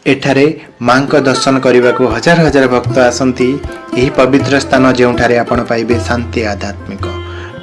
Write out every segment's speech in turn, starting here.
एठारे मां को दर्शन करने को हजार हजार भक्त आसती। यही पवित्र स्थान जोठारे आपण पाइबे शांति आध्यात्मिक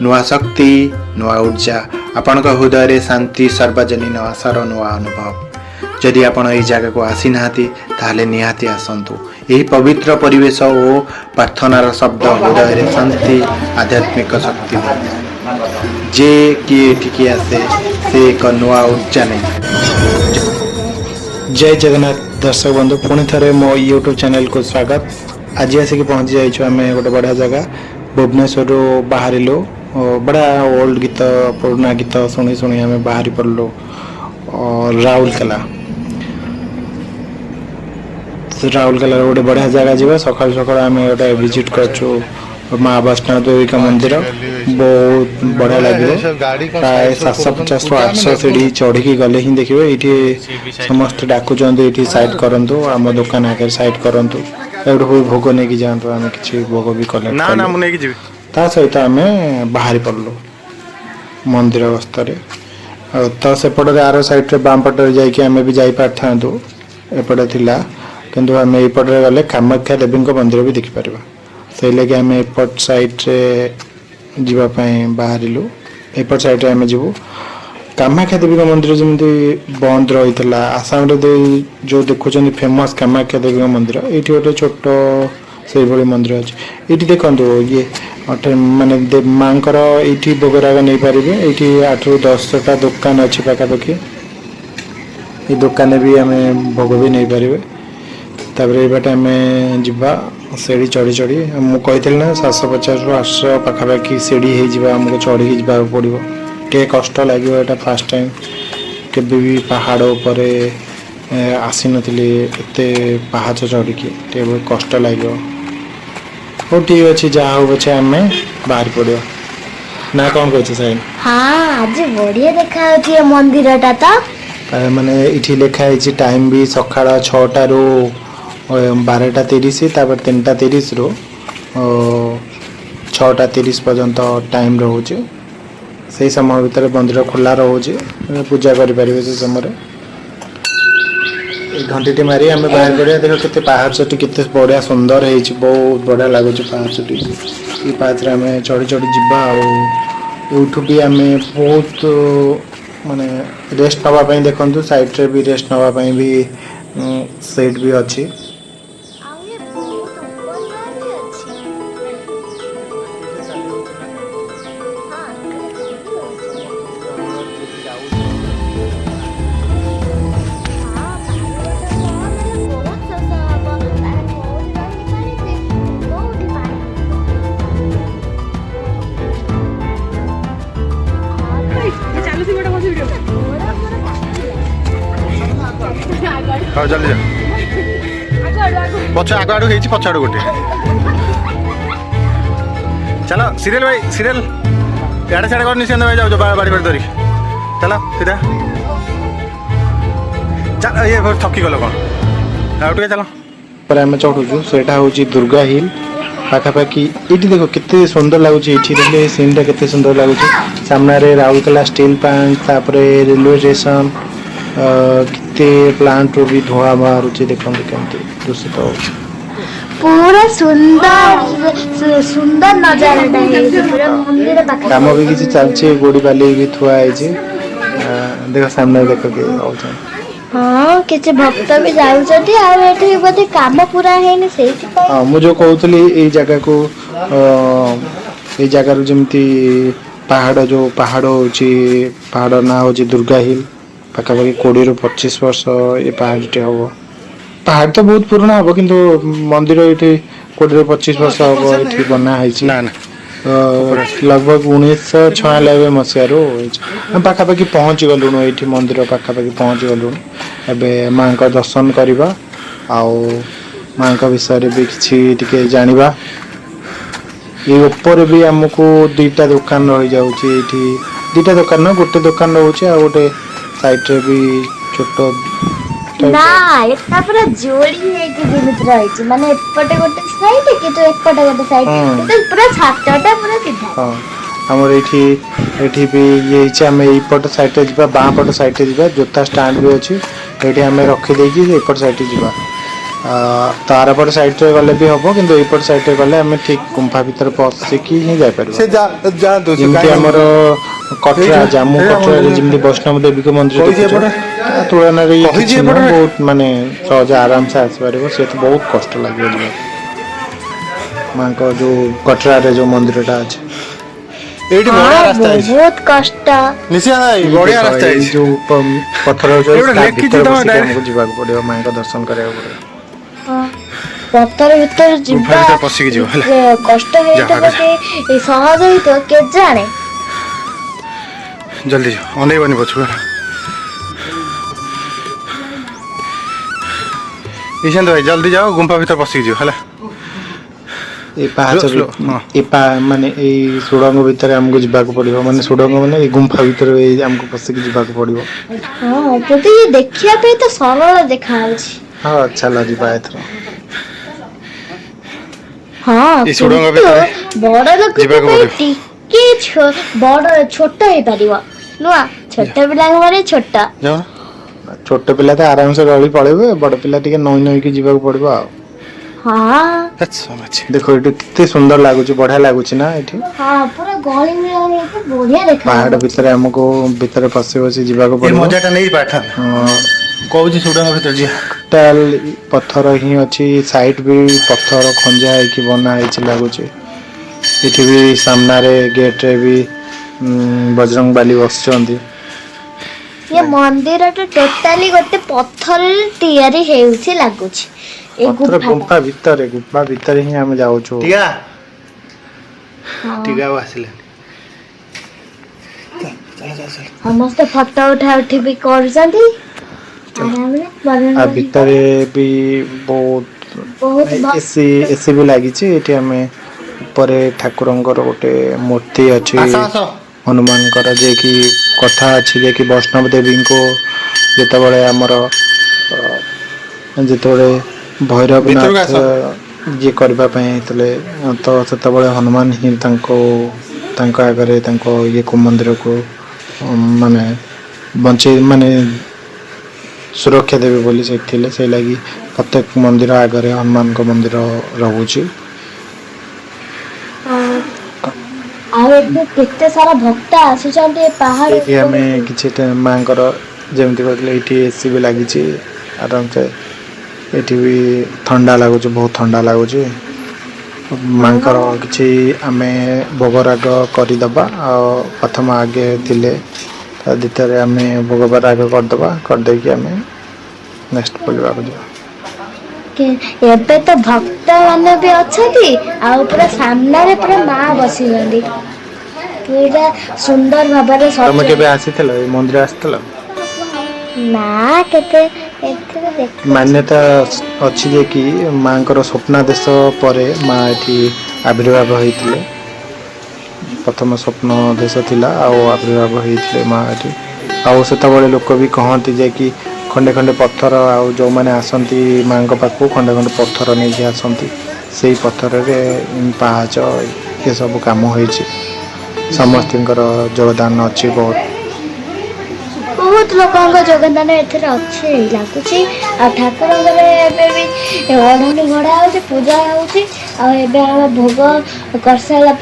नुआ शक्ति नुआ ऊर्जा आपण हृदय रे शांति सर्वजनीन आशार नुआ अनुभव। जदि आपण यही जगह को आसी नाहांती ताहले निहाती आसंतु। यही पवित्र परिवेश और प्रार्थनार शब्द हृदय रे शांति आध्यात्मिक शक्ति जे किए ठीक आसे से एक नुआ ऊर्जा नहीं। जय जगन्नाथ दर्शक बंधु पुणी थे मो यूट्यूब चैनल को स्वागत। आज आसिक पहुँची जाइए आम गोटे बढ़िया जगह भुवनेश्वर बाहर बढ़िया ओल्ड गीत पुराना गीत शुणी शुणी आम बाहरी पड़लु राउरकेला गोटे बढ़िया जगह जावा। सकाल सकाल आम गोटे विजिट कर माँ वैष्णो देवी का मंदिर बहुत बढ़िया लगे। प्राय 750 ରୁ 800 सीढ़ी चढ़ी गले ही देखिए। ये समस्त डाकुचंद ये साइड करंतु आम दुकान आगे साइड करंतु एवढ भोग नहीं जातु आम कि भोग भी कले सहित आम बाहरी पड़लु मंदिर गस्तर। तो सेपटे आर साइड बाम पटे जामें भी जापर था एपटे थिला किंतु आम एपटे गले कामाख्या देवी मंदिर भी देखिपर से लगे आम एपट साइड जावाई बाहरलु। एपट साइड आम जीवु कामाख्या देवी मंदिर जमी बंद रही है। आसाम जो देखुं फेमस कामाख्या देवी मंदिर ये गोटे छोट से मंदिर अच्छे। ये देखो ये माने माँ ये भोगराग नहीं पारे। ये 8 ରୁ 10ଟା दुकान अच्छी पाखापाखि ये दुकान भी आम भोग भी नहीं पारे। तापर ये बाटे आम जा सीढ़ी चढ़ी चढ़ी मुझे ना 750 ରୁ 800 पाखापाखि सीढ़ी होमको चढ़ी जावाक पड़ो। टे कष्ट लगे यहाँ फास्ट टाइम केबे भी पहाड़ उपर आसी नी एत पहाच चढ़ी टे बहुत कष्ट लगे। हो ठीक अच्छे जहाँ हो पछे आम बाहर पड़ो ना कौन कहे साइन। हाँ आज बढ़िया देखा मंदिर माने इठी लिखाई टाइम भी सका 6टा ରୁ 12:30 तापर 3:30 ରୁ 6:30 पर्यंत टाइम रोचे। से समय भितर मंदिर खोला रोचे पूजा करें से समय घंटी मारी आम बाहर पड़ा। देख के पहाड़टी के बढ़िया सुंदर है बहुत बढ़िया लगुच पहाड़टी। ये पाच आम चढ़ी चढ़ी जाऊठू भी आम बहुत माने रेस्ट नापी देखु साइड रे भी रेस्ट नापी भी सेट भी अच्छी। हाँ जल्दी पछ आग आड़ पछ आड़ गोटे चलो सीरियल भाई सीरियल इे सियाड़े कर निश्चिंत भाई जाओ बाड़ी बाड़ी धरिक चलो सीधा चल ये थकी गल कौन आउ चलो पर आम चढ़ुचु से हूँ दुर्गा हिल पाखापाखि। ये देखो कितने सुंदर लगुच ये सीनटा के सुंदर लगुच। सामने राउरकेला स्टील प्लांट तापर रेलवे स्टेशन कितने प्लांट रो भी धुआं बाहर देखते केमती दूषित हो पूरा सुंदर सुंदर नजारा पूरा मंदिर पाखा काम भी किसी चलছে गोड़ी बाली भी थुआ है। देखो सामने देखो के हाँ किसी भक्त भी जाउछथि आ एठी बोधे काम पूरा हैनी सेठी पई। हां मु जो कहउतली ए जगह को ए जगह रो जेमती पहाड़ जो पहाड़ होची पहाड़ ना होची दुर्गा हिल पाखापाखि 20 ରୁ 25 वर्ष ये पहाड़टी हम। पहाड़ तो बहुत पुराना हम किंतु मंदिर ये 20 ରୁ 25 वर्ष हम ये बना है लगभग 1996 मसीह पाखापाखि पहुँची गलुणु। ये मंदिर पाखापाखि पहुँची गलुणु। एवं माँ का दर्शन करवा आउ माँ का विषय भी किसी जानिबा। ये ऊपर भी आमको 2टा दुकान रही जाऊँगी। 2टा दुकान न गोटे दुकान रोचे आ गोटे साइड रे भी छोट ना एटा पूरा जोड़ी है कि जिमित रही छी माने एपटे गोटे साइड कि तो एपटे गोटे साइड तो पूरा छातटा पूरा सीधा। हां हमर एठी भी ये हम एपट साइड रे जिबा बाँ पट साइड रे जिबा जोता स्टैंड भी अछि। ये आम रखीदे एपट साइड जावा तार पट साइड रे गले भी हम कि एपट साइड रे गले आम ठीक गुंफा भितर पशिकी ही जापर आमर कटरा जामु कटरा जमी वैष्णव देवी के मंदिर तुलन बहुत माने सहज आराम से आसपार सी तो बहुत कष्ट लगे माँ को जो कटरा रे जो मंदिर टा अच्छे बहुत कष्ट बढ़िया रास्ता है जो पत्थर जावाक पड़ो माँ का दर्शन करा पड़ो पत्थर भीतर गुफा भीतर पसिकी जीव हला कष्ट हेतबो के सहज हेतो के जाने जल्दी जाओ अनेबनी पछु ईशान भाई जल्दी जाओ गुफा भीतर पसिकी जीव हला माने सुड़ंग भितर आमको जावाक पड़ो माने सुड़ंग माने गुंफा भितर आमको पसिकी जावाक पड़ो हां तो ये देखिया पे तो सरल देखा होछि हां चला जीवा एथरो हाँ ये सुड़ंग भितर बड़ लोक टिके बड़ छोट हे परिवा नुआ छोट पिला माने छोटा जाओ छोट पिला तो आराम से गली पड़ेबे बड़ पिला टिके नई नई के जीवाक पड़बो आ हां दैट्स सो मच देखो ये कितने सुंदर लागुची बढ़िया लागुची ना एठी हां पूरा गली में के बढ़िया देखा पहाड़ भितर हमको भितर पसे पसे जीवाक ये पड़बो मजाटा नहीं पाठा कहू सुड़ंग भीतर जी टाल पत्थर ही अच्छी साइड भी पत्थर खंजा है बना है लगुच ये भी सामना रे गेट रे भी बजरंग बाली बस ये मंदिर टोटाली गोटे पत्थर तैयारी हेउछि लागुछि ए गुफा भीतर ही हम जाऊ छु टिया टिया आसिले चल समस्त फोटो उठा उठी भी करजंती आ भीतर भी बहुत एसी भी लगी एटी आम ऊपर ठाकुरंकर गोटे मूर्ति अच्छी हनुमान जे कि कथा अच्छी जे कि वैष्णव देवी को जिते आमर जिते भैरवनाथ ये करने तो से हनुमान ही आगे ये को मंदिर को माने बंचे माने सुरक्षा देवे बोली से लगी प्रत्येक मंदिर आगे हनुमान को मंदिर रोचे केते सारा भक्त आसुचंती पहाड़ हमें किसी माँ जमी कहते एसी भी लगी आराम से ये भी ठंडा लगुच बहुत ठंडा लगुच माँ कि आम भोगराग करदे प्रथम आगे थिले द्वितीय आम भोगराग करदे करदे आम नेक्स्ट बुलवा एबे तो भक्त माने भी अच्छी पूरा सामने रे पूरा माँ बसी पूरा सुंदर भाव तुम के आसी मंदिर आसला ना केते मान्यता अच्छी जे कि माँ स्वप्नादेश पर माँ ये आविर्भाव होते प्रथम स्वप्नदेश थिला आविर्भाव होते माँ ये आउ से लोक भी कहती जे कि खंडे खंडे पत्थर आउ जो मैंने आसती माँ पाखु खंडे खंडे पत्थर नहीं आसती से पत्थर रे पाहाच ये सब कम हो समस्त योगदान अच्छी बहुत लोकों योगदान एथरे अच्छे लगुच ठाकुर भी अढ़नी घड़ा हो पूजा हो भोग कर सारा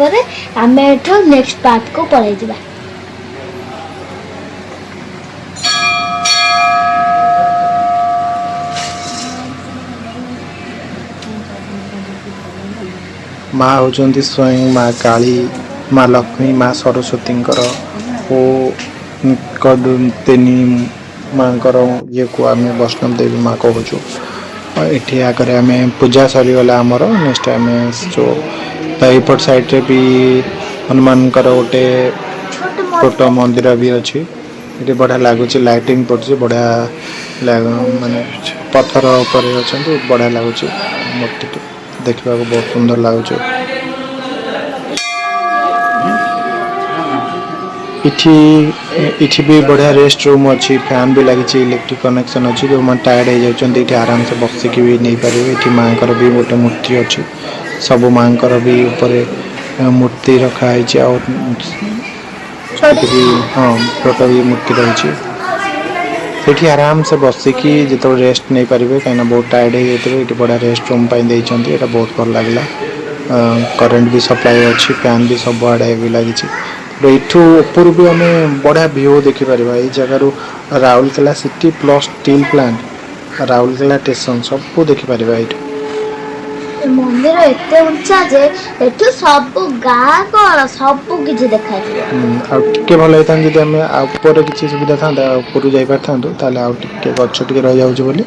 आम एठ नेक्स्ट पार्ट को पलि जा माँ होचंती स्वयं माँ काली माँ लक्ष्मी माँ सरस्वती तीन माँ ये को आम वैष्णव देवी माँ कहूँ ये आगे आम पूजा सरीगला आमर नेक्स्ट आम जो एपट साइड रे भी हनुमान गोटे छोट मंदिर भी अच्छी ये बढ़िया लगुच लाइटिंग पड़े बढ़िया माने पत्थर उपर अच्छा बढ़िया लगुच मूर्ति देखा बहुत सुंदर लगुच इठी भी बढ़िया रेस्ट रूम अच्छी फैन भी लगी इलेक्ट्रिक कनेक्शन अच्छी जो मैंने टायर्ड हो जाती आराम से बसिकी भी नहीं पारे ये माँ भी गोटे मूर्ति अच्छी सब माँ भी ऊपर मूर्ति रखाई हाँ फोटो भी मूर्ति रही ଏଠି ଆରାମ ସେ ବସିକି ଯେତେବେଳେ ରେଷ୍ଟ ନେଇପାରିବେ କାହିଁକିନା ବହୁତ ଟାୟାର୍ଡ ହେଇଯାଇଥିବେ ଏଠି ବଢ଼ିଆ ରେଷ୍ଟ ରୁମ୍ ପାଇଁ ଦେଇଛନ୍ତି ଏଇଟା ବହୁତ ଭଲ ଲାଗିଲା କରେଣ୍ଟ ବି ସପ୍ଲାଏ ଅଛି ଫ୍ୟାନ୍ ବି ସବୁଆଡ଼େ ବି ଲାଗିଛି ଏଇଠୁ ଉପରୁ ବି ଆମେ ବଢ଼ିଆ ଭିୟୁ ଦେଖିପାରିବା ଏଇ ଜାଗାରୁ Rourkela city plus steel plant Rourkela station ସବୁ ଦେଖିପାରିବା ଏଇଠୁ ମନ୍ଦିର ଏତେ ଉଞ୍ଚା ଯେ ଏଠୁ ସବୁ ଗାଁ କଣ ସବୁ କିଛି ଦେଖାଯିବ ଆଉ ଟିକେ ଭଲ ହେଇଥାନ୍ତା ଯଦି ଆମେ ଆଉ ଉପରେ କିଛି ସୁବିଧା ଥାନ୍ତା ଉପରକୁ ଯାଇପାରିଥାନ୍ତୁ ତାହେଲେ ଆଉ ଟିକେ ଗଛ ଟିକେ ରହିଯାଉଛି ବୋଲି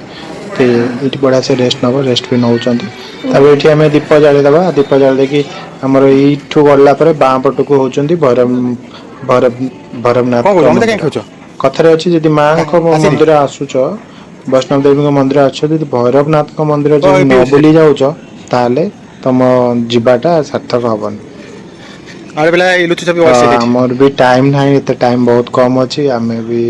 ଏଇଠି ବଢ଼ିଆ ସେ ରେଷ୍ଟ ନେବ ରେଷ୍ଟ ବି ନେଉଛନ୍ତି ତାପରେ ଏଠି ଆମେ ଦୀପ ଜାଳିଦେବା ଦୀପ ଜାଳି ଦେଇକି ଆମର ଏଇଠୁ ଗଲା ପରେ ବାଁ ପଟକୁ ହେଉଛନ୍ତି ଭୈରବନାଥ କଥାରେ ଅଛି ଯଦି ମାଙ୍କ ମନ୍ଦିର ଆସୁଛ ବୈଷ୍ଣବ ଦେବୀଙ୍କ ମନ୍ଦିର ଆସୁଛ ଯଦି ଭୈରବନାଥଙ୍କ ମନ୍ଦିର ଯଦି ନ ବୁଲି ଯାଉଛ ତାହେଲେ ତମ ଯିବାଟା ସାର୍ଥକ ହବନି ଆମର ବି ଟାଇମ୍ ନାହିଁ ଏତେ ଟାଇମ୍ ବହୁତ କମ୍ ଅଛି ଆମେ ବି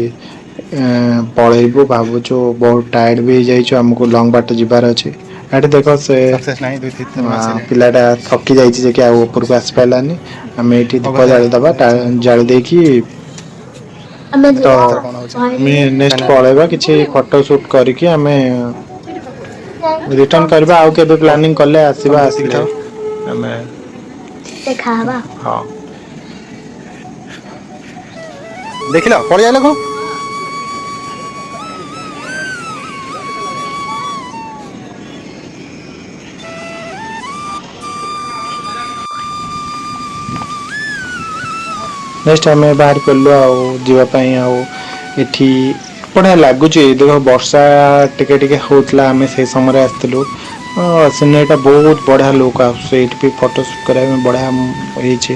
ପଳେଇବୁ ଭାବୁଛୁ ବହୁତ ଟାୟାର୍ଡ ବି ହେଇଯାଇଛୁ ଆମକୁ ଲଙ୍ଗ ବାଟ ଯିବାର ଅଛି ଏଠି ଦେଖ ସେ ପିଲାଟା ଥକି ଯାଇଛି ଯେ କି ଆଉ ଉପରକୁ ଆସିପାରିଲାନି ଆମେ ଏଇଠି ଦୀପ ଜାଳିଦେବା ଜାଳି ଦେଇକି ଆମେ ତ ଆମେ ନେକ୍ସଟ ପଳେଇବା କିଛି ଫଟୋ ସୁଟ୍ କରିକି ଆମେ ରିଟର୍ନ କରିବା ଆଉ କେବେ ପ୍ଲାନିଂ କଲେ ଆସିବା ଆସିଲେ ଆମେ ଦେଖା ହବା ହଁ ଦେଖିଲ ପଳେଇ ଆଇଲ କଣ ନେକ୍ସଟ ଆମେ ବାହାରି ପଡ଼ିଲୁ ଆଉ ଯିବା ପାଇଁ ଆଉ ଏଠି ବଢ଼ିଆ ଲାଗୁଛି ଦେଖ ବର୍ଷା ଟିକେ ଟିକେ ହେଉଥିଲା ଆମେ ସେଇ ସମୟରେ ଆସିଥିଲୁ ସିନେରୀଟା ବହୁତ ବଢ଼ିଆ ଲୁକ୍ ଆସୁଛି ଏଇଠି ବି ଫଟୋ ସୁଟ୍ କରିବା ପାଇଁ ବଢ଼ିଆ ହେଇଛି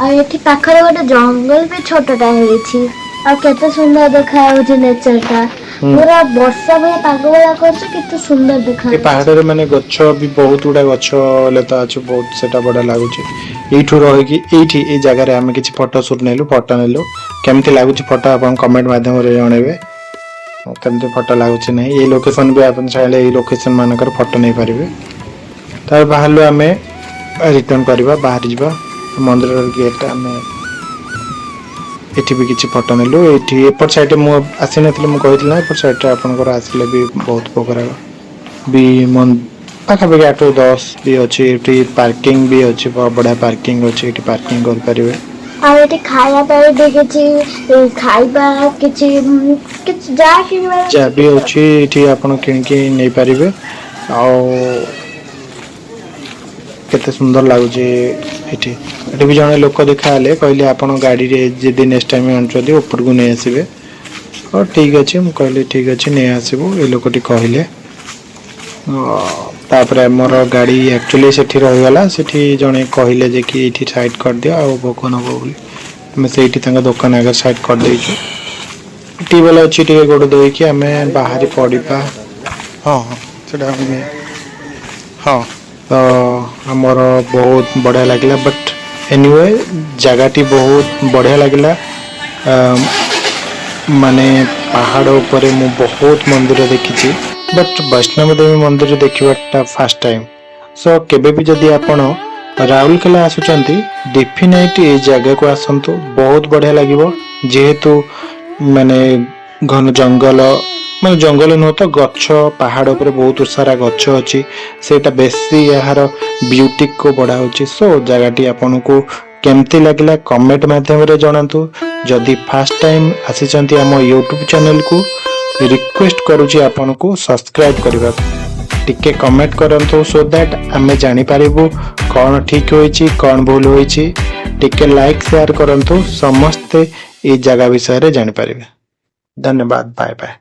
ଆଉ ଏଠି ପାଖରେ ଗୋଟେ ଜଙ୍ଗଲ ବି ଛୋଟଟା ହେଇଛି ଆଉ କେତେ ସୁନ୍ଦର ଦେଖାଯାଉଛି ନେଚରଟା ପୁରା ବର୍ଷା ଭଳିଆ ପାଗ ଭଳିଆ କରୁଛି କେତେ ସୁନ୍ଦର ଏ ଦେଖାଯାଉଛି ପାହାଡ଼ରେ ମାନେ ଗଛ ବି ବହୁତ ଗୁଡ଼ା ଗଛ ଲତା ଅଛି ବହୁତ ସେଟା ବଢ଼ିଆ ଲାଗୁଛି ଏଇଠୁ ରହିକି ଏଇଠି ଏଇ ଜାଗାରେ ଆମେ କିଛି ଫଟୋ ସୁଟ୍ ନେଲୁ ଫଟୋ ନେଲୁ କେମିତି ଲାଗୁଛି ଫଟୋ ଆପଣ କମେଣ୍ଟ ମାଧ୍ୟମରେ ଜଣେଇବେ କେମିତି ଫଟୋ ଲାଗୁଛି ନାହିଁ ଏଇ ଲୋକେସନ୍ ବି ଆପଣ ଚାହିଁଲେ ଏଇ ଲୋକେସନ୍ ମାନଙ୍କର ଫଟୋ ନେଇପାରିବେ ତାପରେ ବାହାରିଲୁ ଆମେ ରିଟର୍ନ କରିବା ବାହାରି ଯିବା ମନ୍ଦିରର ଗେଟ୍ ଆମେ ଏଠି ବି କିଛି ଫଟୋ ନେଲୁ ଏଠି ଏପଟ ସାଇଡ଼ରେ ମୁଁ ଆସିନଥିଲି ମୁଁ କହିଥିଲି ନା ଏପଟ ସାଇଡ଼ରେ ଆପଣଙ୍କର ଆସିଲେ ବି ବହୁତ ଉପକାର ବି ପାଖାପାଖି 8-10 ବି ଅଛି ଏଠି ପାର୍କିଂ ବି ଅଛି ବଢ଼ିଆ ପାର୍କିଂ ଅଛି ଏଠି ପାର୍କିଂ କରିପାରିବେ ଆଉ ଏଠି ଖାଇବା ପାଇଁ ବି କିଛି ଖାଇବା କିଛି ଯାହା କିଣିବାର ଯାହା ବି ଅଛି ଏଠି ଆପଣ କିଣିକି ନେଇପାରିବେ ଆଉ କେତେ ସୁନ୍ଦର ଲାଗୁଛି ଏଠି ବି ଜଣେ ଲୋକ ଦେଖାହେଲେ କହିଲେ ଆପଣ ଗାଡ଼ିରେ ଯଦି ନେକ୍ସଟ ଟାଇମ୍ ଆଣୁଛନ୍ତି ଉପରକୁ ନେଇ ଆସିବେ ହଉ ଠିକ୍ ଅଛି ମୁଁ କହିଲି ଠିକ୍ ଅଛି ନେଇ ଆସିବୁ ଏ ଲୋକଟି କହିଲେ ତାପରେ ଆମର ଗାଡ଼ି ଆକ୍ଚୁଆଲି ସେଠି ରହିଗଲା ସେଠି ଜଣେ କହିଲେ ଯେ କି ଏଇଠି ସାଇଡ଼୍ କରିଦିଅ ଆଉ ଭୋଗ ନେବ ବୋଲି ଆମେ ସେଇଠି ତାଙ୍କ ଦୋକାନ ଆଗରେ ସାଇଡ଼୍ କରିଦେଇଛୁ ଟ୍ୟୁବୱେଲ୍ ଅଛି ଟିକେ ଗୋଡ଼ ଧୋଇକି ଆମେ ବାହାରି ପଡ଼ିବା ହଁ ହଁ ସେଟା ହଁ ତ ଆମର ବହୁତ ବଢ଼ିଆ ଲାଗିଲା ବଟ୍ ଏନିୱେ ଜାଗାଟି ବହୁତ ବଢ଼ିଆ ଲାଗିଲା ମାନେ ପାହାଡ଼ ଉପରେ ମୁଁ ବହୁତ ମନ୍ଦିର ଦେଖିଛି ବଟ୍ ବୈଷ୍ଣବ ଦେବୀ ମନ୍ଦିର ଦେଖିବାଟା ଫାର୍ଷ୍ଟ ଟାଇମ୍ ସୋ କେବେ ବି ଯଦି ଆପଣ ରାଉରକେଲା ଆସୁଛନ୍ତି ଡେଫିନେଟ୍ ଏଇ ଜାଗାକୁ ଆସନ୍ତୁ ବହୁତ ବଢ଼ିଆ ଲାଗିବ ଯେହେତୁ ମାନେ ଘନ ଜଙ୍ଗଲ ମାନେ ଜଙ୍ଗଲ ନୁହଁ ତ ଗଛ ପାହାଡ଼ ଉପରେ ବହୁତ ସାରା ଗଛ ଅଛି ସେଇଟା ବେଶୀ ଏହାର ବ୍ୟୁଟିକୁ ବଢ଼ାଉଛି ସୋ ଜାଗାଟି ଆପଣଙ୍କୁ କେମିତି ଲାଗିଲା କମେଣ୍ଟ ମାଧ୍ୟମରେ ଜଣାନ୍ତୁ ଯଦି ଫାର୍ଷ୍ଟ ଟାଇମ୍ ଆସିଛନ୍ତି ଆମ ୟୁଟ୍ୟୁବ୍ ଚ୍ୟାନେଲକୁ ରିକ୍ୱେଷ୍ଟ କରୁଛି ଆପଣଙ୍କୁ ସବସ୍କ୍ରାଇବ୍ କରିବାକୁ ଟିକେ କମେଣ୍ଟ କରନ୍ତୁ ସୋ ଦ୍ୟାଟ୍ ଆମେ ଜାଣିପାରିବୁ କ'ଣ ଠିକ୍ ହୋଇଛି କ'ଣ ଭୁଲ ହୋଇଛି ଟିକେ ଲାଇକ୍ ସେୟାର କରନ୍ତୁ ସମସ୍ତେ ଏଇ ଜାଗା ବିଷୟରେ ଜାଣିପାରିବେ ଧନ୍ୟବାଦ ବାଏ ବାଏ